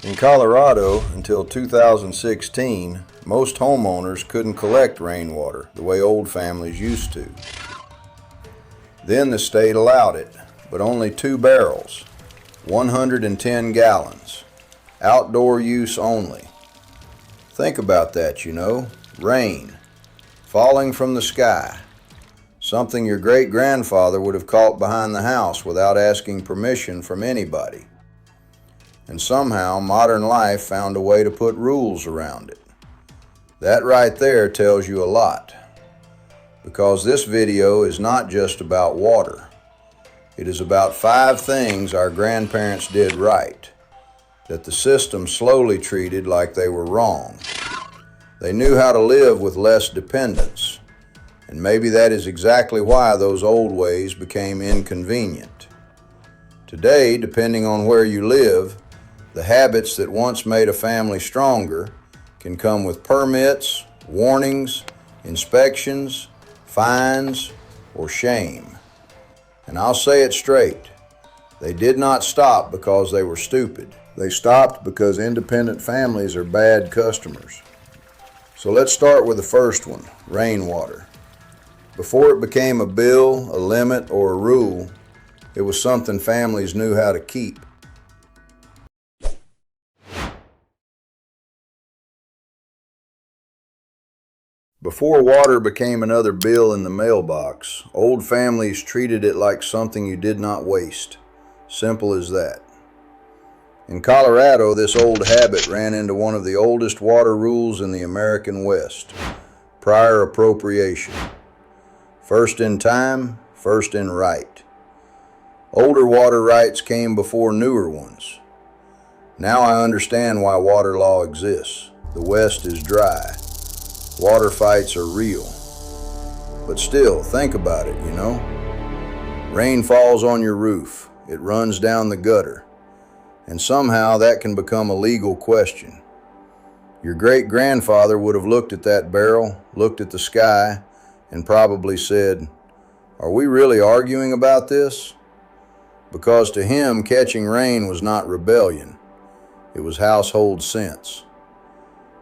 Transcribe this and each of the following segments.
In Colorado, until 2016, most homeowners couldn't collect rainwater the way old families used to. Then the state allowed it, but only 2 barrels, 110 gallons, outdoor use only. Think about that, rain, falling from the sky, something your great-grandfather would have caught behind the house without asking permission from anybody. And somehow modern life found a way to put rules around it. That right there tells you a lot, because this video is not just about water. It is about 5 things our grandparents did right, that the system slowly treated like they were wrong. They knew how to live with less dependence, and maybe that is exactly why those old ways became inconvenient. Today, depending on where you live, the habits that once made a family stronger can come with permits, warnings, inspections, fines, or shame. And I'll say it straight, they did not stop because they were stupid. They stopped because independent families are bad customers. So let's start with the first one, rainwater. Before it became a bill, a limit, or a rule, it was something families knew how to keep. Before water became another bill in the mailbox, old families treated it like something you did not waste. Simple as that. In Colorado, this old habit ran into one of the oldest water rules in the American West, prior appropriation. First in time, first in right. Older water rights came before newer ones. Now I understand why water law exists. The West is dry. Water fights are real. But still, think about it, Rain falls on your roof. It runs down the gutter. And somehow that can become a legal question. Your great-grandfather would have looked at that barrel, looked at the sky, and probably said, "Are we really arguing about this?" Because to him, catching rain was not rebellion. It was household sense.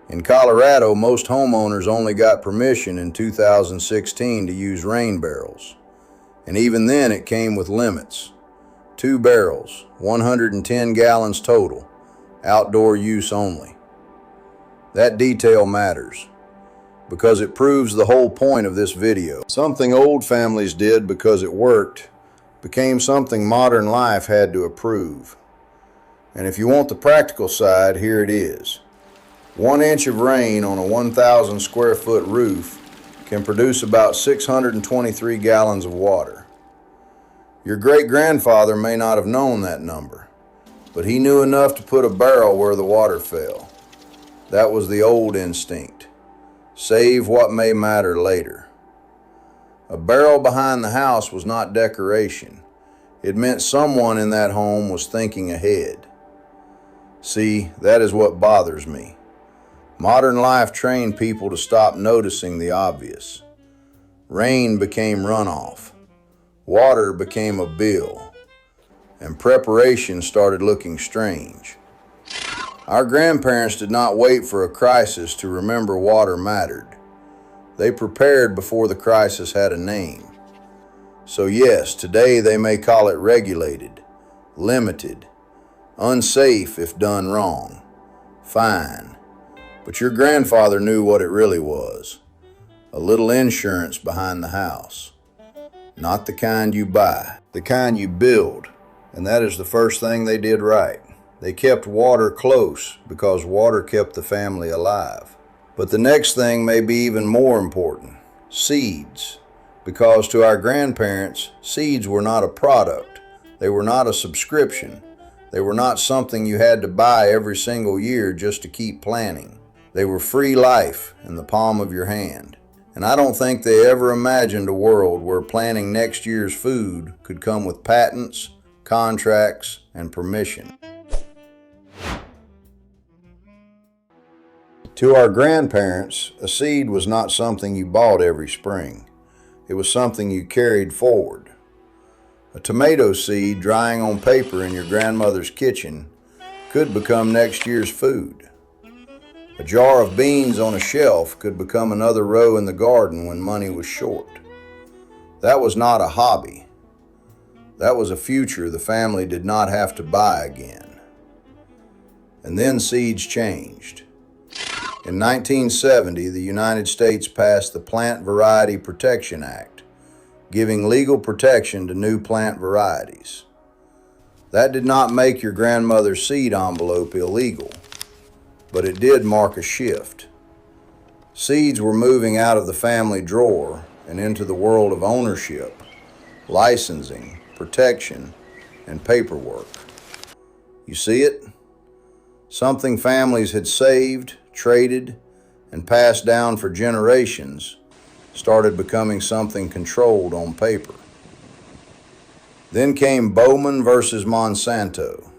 In Colorado, most homeowners only got permission in 2016 to use rain barrels. And even then it came with limits. 2 barrels, 110 gallons total, outdoor use only. That detail matters, because it proves the whole point of this video. Something old families did because it worked became something modern life had to approve. And if you want the practical side, here it is. 1 inch of rain on a 1,000 square foot roof can produce about 623 gallons of water. Your great-grandfather may not have known that number, but he knew enough to put a barrel where the water fell. That was the old instinct. Save what may matter later. A barrel behind the house was not decoration. It meant someone in that home was thinking ahead. See, that is what bothers me. Modern life trained people to stop noticing the obvious. Rain became runoff. Water became a bill. And preparation started looking strange. Our grandparents did not wait for a crisis to remember water mattered. They prepared before the crisis had a name. So yes, today they may call it regulated, limited, unsafe if done wrong, fine. But your grandfather knew what it really was. A little insurance behind the house. Not the kind you buy, the kind you build. And that is the first thing they did right. They kept water close because water kept the family alive. But the next thing may be even more important. Seeds. Because to our grandparents, seeds were not a product. They were not a subscription. They were not something you had to buy every single year just to keep planting. They were free life in the palm of your hand. And I don't think they ever imagined a world where planning next year's food could come with patents, contracts, and permission. To our grandparents, a seed was not something you bought every spring. It was something you carried forward. A tomato seed drying on paper in your grandmother's kitchen could become next year's food. A jar of beans on a shelf could become another row in the garden when money was short. That was not a hobby. That was a future the family did not have to buy again. And then seeds changed. In 1970, the United States passed the Plant Variety Protection Act, giving legal protection to new plant varieties. That did not make your grandmother's seed envelope illegal, but it did mark a shift. Seeds were moving out of the family drawer and into the world of ownership, licensing, protection, and paperwork. You see it? Something families had saved, traded, and passed down for generations started becoming something controlled on paper. Then came Bowman versus Monsanto.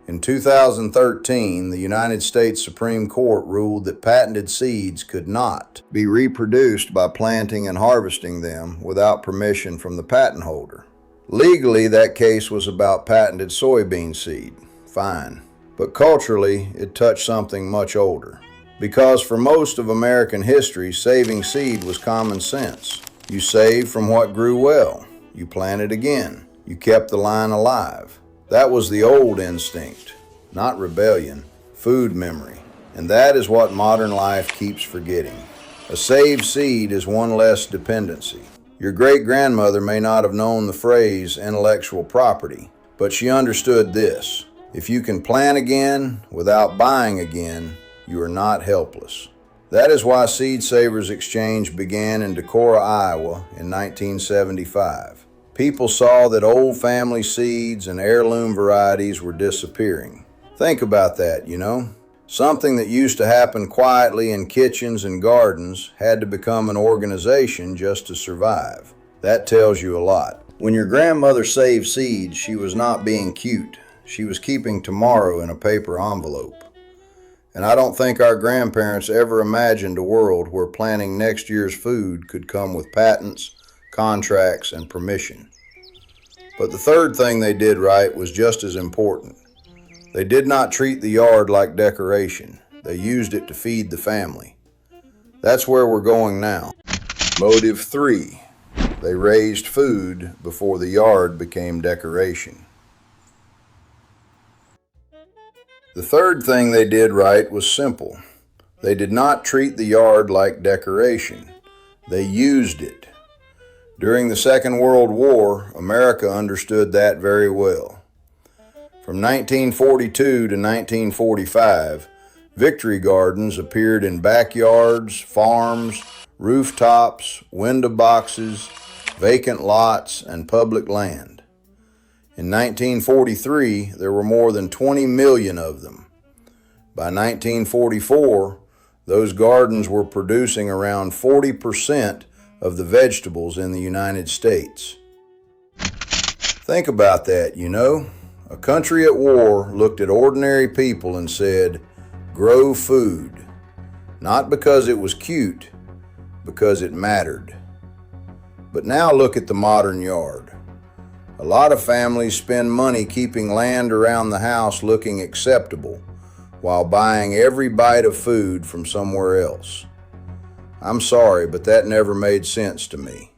In 2013, the United States Supreme Court ruled that patented seeds could not be reproduced by planting and harvesting them without permission from the patent holder. Legally, that case was about patented soybean seed. Fine. But culturally, it touched something much older. Because for most of American history, saving seed was common sense. You saved from what grew well. You planted again. You kept the line alive. That was the old instinct, not rebellion, food memory. And that is what modern life keeps forgetting. A saved seed is one less dependency. Your great-grandmother may not have known the phrase intellectual property, but she understood this. If you can plant again without buying again, you are not helpless. That is why Seed Savers Exchange began in Decorah, Iowa in 1975. People saw that old family seeds and heirloom varieties were disappearing. Think about that, you know. Something that used to happen quietly in kitchens and gardens had to become an organization just to survive. That tells you a lot. When your grandmother saved seeds, she was not being cute. She was keeping tomorrow in a paper envelope. And I don't think our grandparents ever imagined a world where planting next year's food could come with patents, contracts, and permission. But the third thing they did right was just as important. They did not treat the yard like decoration. They used it to feed the family. That's where we're going now. Motive 3. They raised food before the yard became decoration. The third thing they did right was simple. They did not treat the yard like decoration. They used it. During the Second World War, America understood that very well. From 1942 to 1945, victory gardens appeared in backyards, farms, rooftops, window boxes, vacant lots, and public land. In 1943, there were more than 20 million of them. By 1944, those gardens were producing around 40% of the vegetables in the United States. Think about that, you know. A country at war looked at ordinary people and said, grow food. Not because it was cute, because it mattered. But now look at the modern yard. A lot of families spend money keeping land around the house looking acceptable while buying every bite of food from somewhere else. I'm sorry, but that never made sense to me.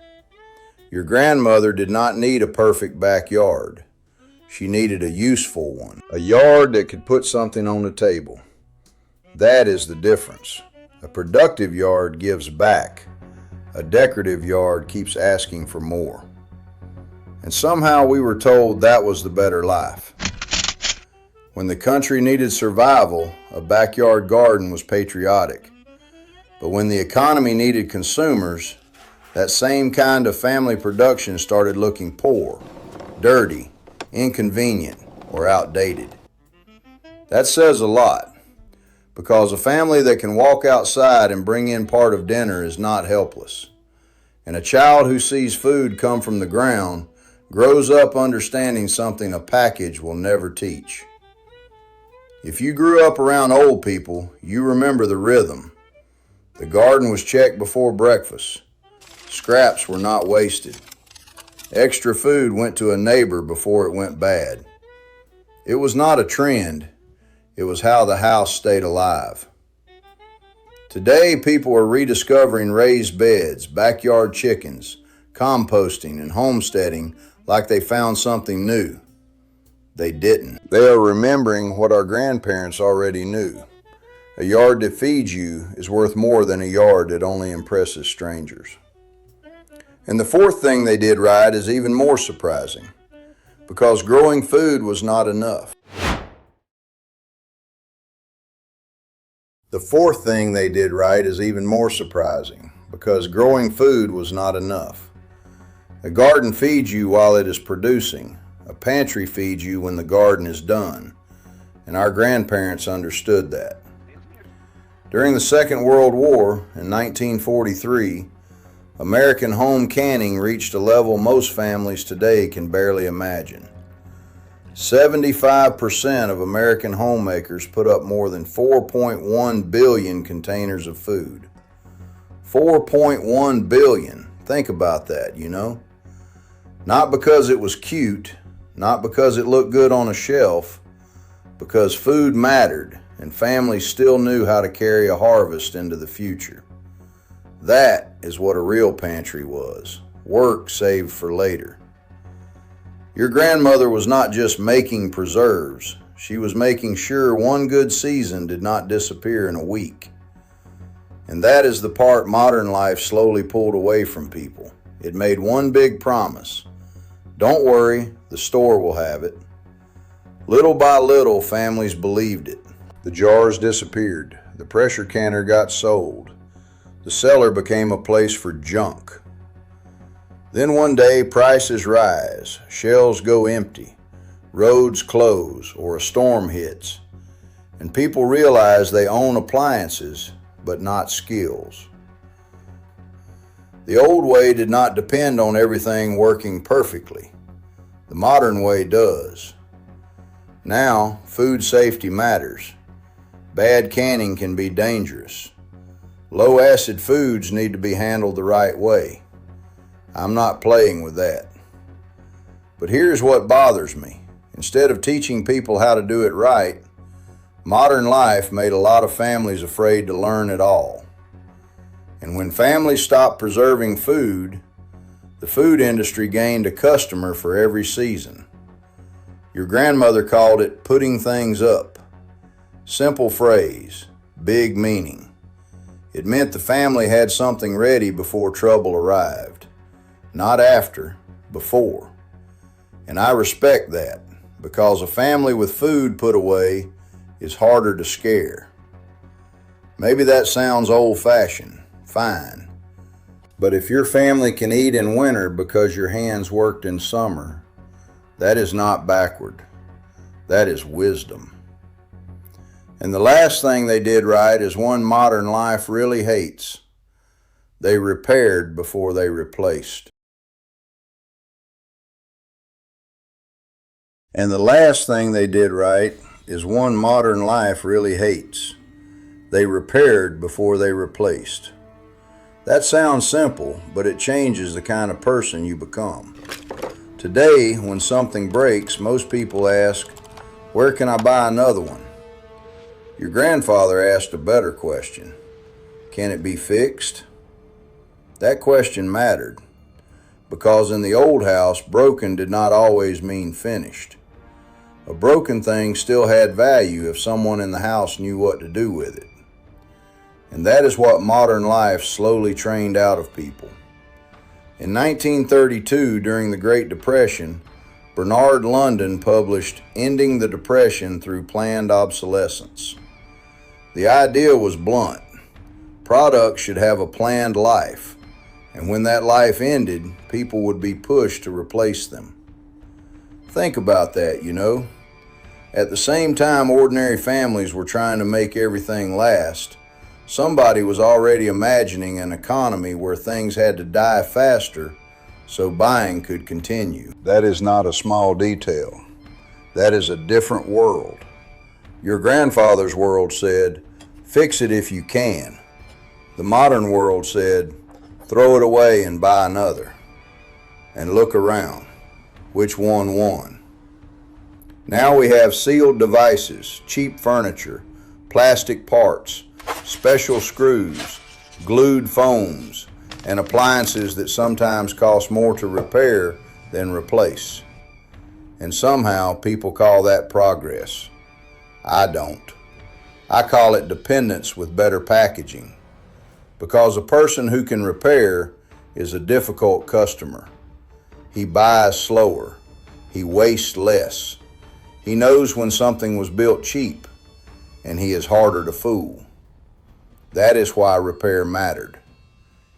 Your grandmother did not need a perfect backyard. She needed a useful one, a yard that could put something on the table. That is the difference. A productive yard gives back. A decorative yard keeps asking for more. And somehow we were told that was the better life. When the country needed survival, a backyard garden was patriotic. But when the economy needed consumers, that same kind of family production started looking poor, dirty, inconvenient, or outdated. That says a lot, because a family that can walk outside and bring in part of dinner is not helpless. And a child who sees food come from the ground grows up understanding something a package will never teach. If you grew up around old people, you remember the rhythm. The garden was checked before breakfast. Scraps were not wasted. Extra food went to a neighbor before it went bad. It was not a trend, It was how the house stayed alive. Today, people are rediscovering raised beds, backyard chickens, composting, and homesteading like they found something new. They didn't. They are remembering what our grandparents already knew. A yard that feeds you is worth more than a yard that only impresses strangers. And the fourth thing they did right is even more surprising, because growing food was not enough. The fourth thing they did right is even more surprising, because growing food was not enough. A garden feeds you while it is producing. A pantry feeds you when the garden is done. And our grandparents understood that. During the Second World War in 1943, American home canning reached a level most families today can barely imagine. 75% of American homemakers put up more than 4.1 billion containers of food. 4.1 billion. Think about that, you know. Not because it was cute, not because it looked good on a shelf, because food mattered and families still knew how to carry a harvest into the future. That is what a real pantry was. Work saved for later. Your grandmother was not just making preserves. She was making sure one good season did not disappear in a week. And that is the part modern life slowly pulled away from people. It made one big promise. Don't worry, the store will have it. Little by little, families believed it. The jars disappeared. The pressure canner got sold. The cellar became a place for junk. Then one day, prices rise, shelves go empty, roads close, or a storm hits, and people realize they own appliances, but not skills. The old way did not depend on everything working perfectly. The modern way does. Now, food safety matters. Bad canning can be dangerous. Low-acid foods need to be handled the right way. I'm not playing with that. But here's what bothers me. Instead of teaching people how to do it right, modern life made a lot of families afraid to learn at all. And when families stopped preserving food, the food industry gained a customer for every season. Your grandmother called it putting things up. Simple phrase, big meaning. It meant the family had something ready before trouble arrived. Not after, before. And I respect that, because a family with food put away is harder to scare. Maybe that sounds old-fashioned, fine. But if your family can eat in winter because your hands worked in summer, that is not backward. That is wisdom. And the last thing they did right is one modern life really hates. They repaired before they replaced. And the last thing they did right is one modern life really hates. They repaired before they replaced. That sounds simple, but it changes the kind of person you become. Today, when something breaks, most people ask, "Where can I buy another one?" Your grandfather asked a better question. Can it be fixed? That question mattered, because in the old house, broken did not always mean finished. A broken thing still had value if someone in the house knew what to do with it. And that is what modern life slowly trained out of people. In 1932, during the Great Depression, Bernard London published Ending the Depression Through Planned Obsolescence. The idea was blunt. Products should have a planned life, and when that life ended, people would be pushed to replace them. Think about that, you know. At the same time ordinary families were trying to make everything last, somebody was already imagining an economy where things had to die faster so buying could continue. That is not a small detail. That is a different world. Your grandfather's world said, "Fix it if you can." The modern world said, "Throw it away and buy another." And look around. Which one won? Now we have sealed devices, cheap furniture, plastic parts, special screws, glued foams, and appliances that sometimes cost more to repair than replace. And somehow people call that progress. I don't. I call it dependence with better packaging. Because a person who can repair is a difficult customer. He buys slower. He wastes less. He knows when something was built cheap, and he is harder to fool. That is why repair mattered.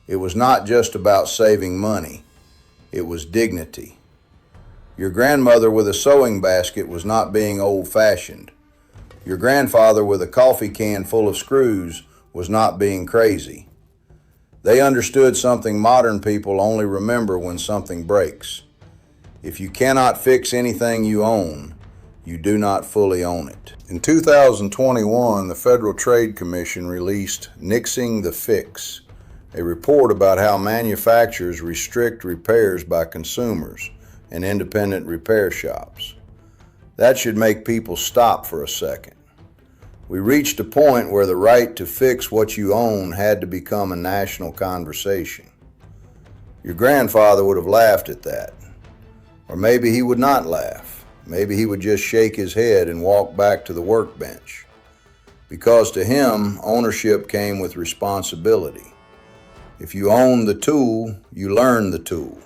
It was not just about saving money. It was dignity. Your grandmother with a sewing basket was not being old-fashioned. Your grandfather with a coffee can full of screws was not being crazy. They understood something modern people only remember when something breaks. If you cannot fix anything you own, you do not fully own it. In 2021, the Federal Trade Commission released Nixing the Fix, a report about how manufacturers restrict repairs by consumers and independent repair shops. That should make people stop for a second. We reached a point where the right to fix what you own had to become a national conversation. Your grandfather would have laughed at that. Or maybe he would not laugh. Maybe he would just shake his head and walk back to the workbench. Because to him, ownership came with responsibility. If you own the tool, you learn the tool.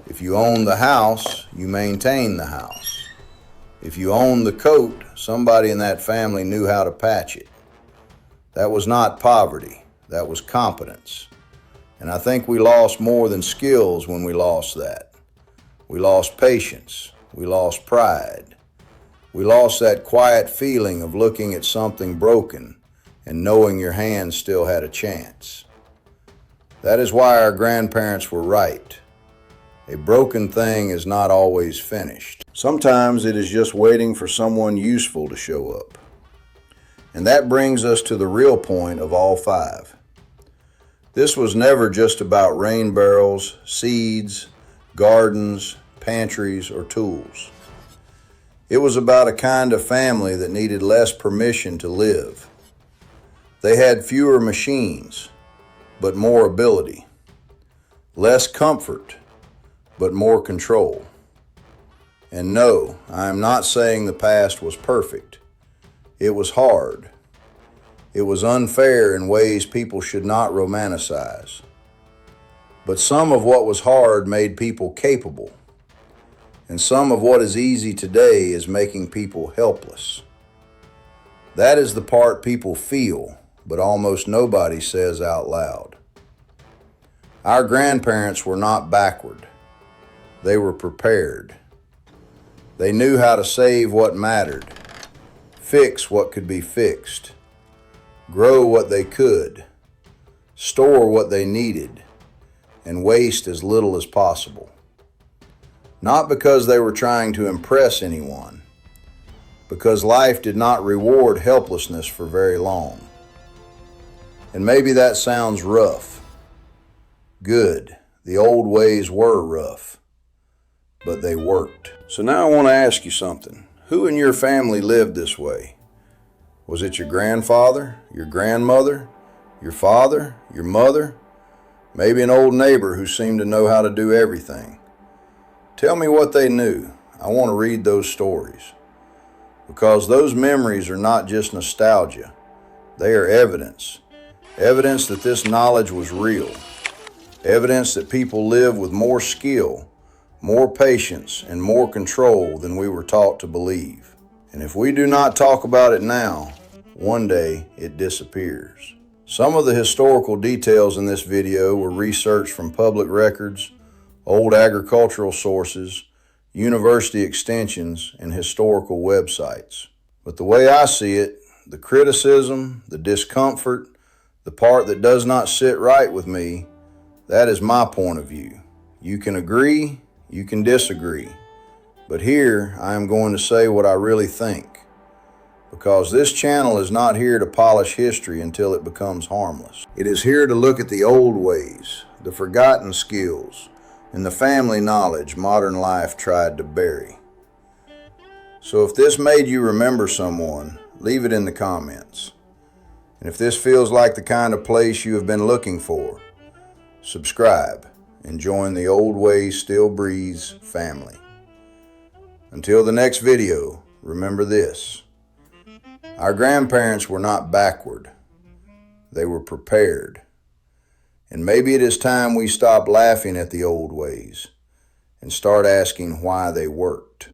If you own the house, you maintain the house. If you own the coat, somebody in that family knew how to patch it. That was not poverty. That was competence. And I think we lost more than skills when we lost that. We lost patience. We lost pride. We lost that quiet feeling of looking at something broken and knowing your hands still had a chance. That is why our grandparents were right. A broken thing is not always finished. Sometimes it is just waiting for someone useful to show up. And that brings us to the real point of all five. This was never just about rain barrels, seeds, gardens, pantries, or tools. It was about a kind of family that needed less permission to live. They had fewer machines, but more ability. Less comfort, but more control. And no, I am not saying the past was perfect. It was hard. It was unfair in ways people should not romanticize. But some of what was hard made people capable. And some of what is easy today is making people helpless. That is the part people feel, but almost nobody says out loud. Our grandparents were not backward. They were prepared. They knew how to save what mattered, fix what could be fixed, grow what they could, store what they needed, and waste as little as possible. Not because they were trying to impress anyone, because life did not reward helplessness for very long. And maybe that sounds rough. Good, the old ways were rough, but they worked. So now I want to ask you something. Who in your family lived this way? Was it your grandfather, your grandmother, your father, your mother? Maybe an old neighbor who seemed to know how to do everything. Tell me what they knew. I want to read those stories. Because those memories are not just nostalgia. They are evidence. Evidence that this knowledge was real. Evidence that people live with more skill, more patience, and more control than we were taught to believe. And if we do not talk about it now, one day it disappears. Some of the historical details in this video were researched from public records, old agricultural sources, university extensions, and historical websites. But the way I see it, the criticism, the discomfort, the part that does not sit right with me, that is my point of view. You can agree, you can disagree. But here, I am going to say what I really think. Because this channel is not here to polish history until it becomes harmless. It is here to look at the old ways, the forgotten skills, and the family knowledge modern life tried to bury. So if this made you remember someone, leave it in the comments. And if this feels like the kind of place you have been looking for, subscribe and join the Old Ways Still Breeze family. Until the next video, remember this: our grandparents were not backward, they were prepared. And maybe it is time we stop laughing at the old ways and start asking why they worked.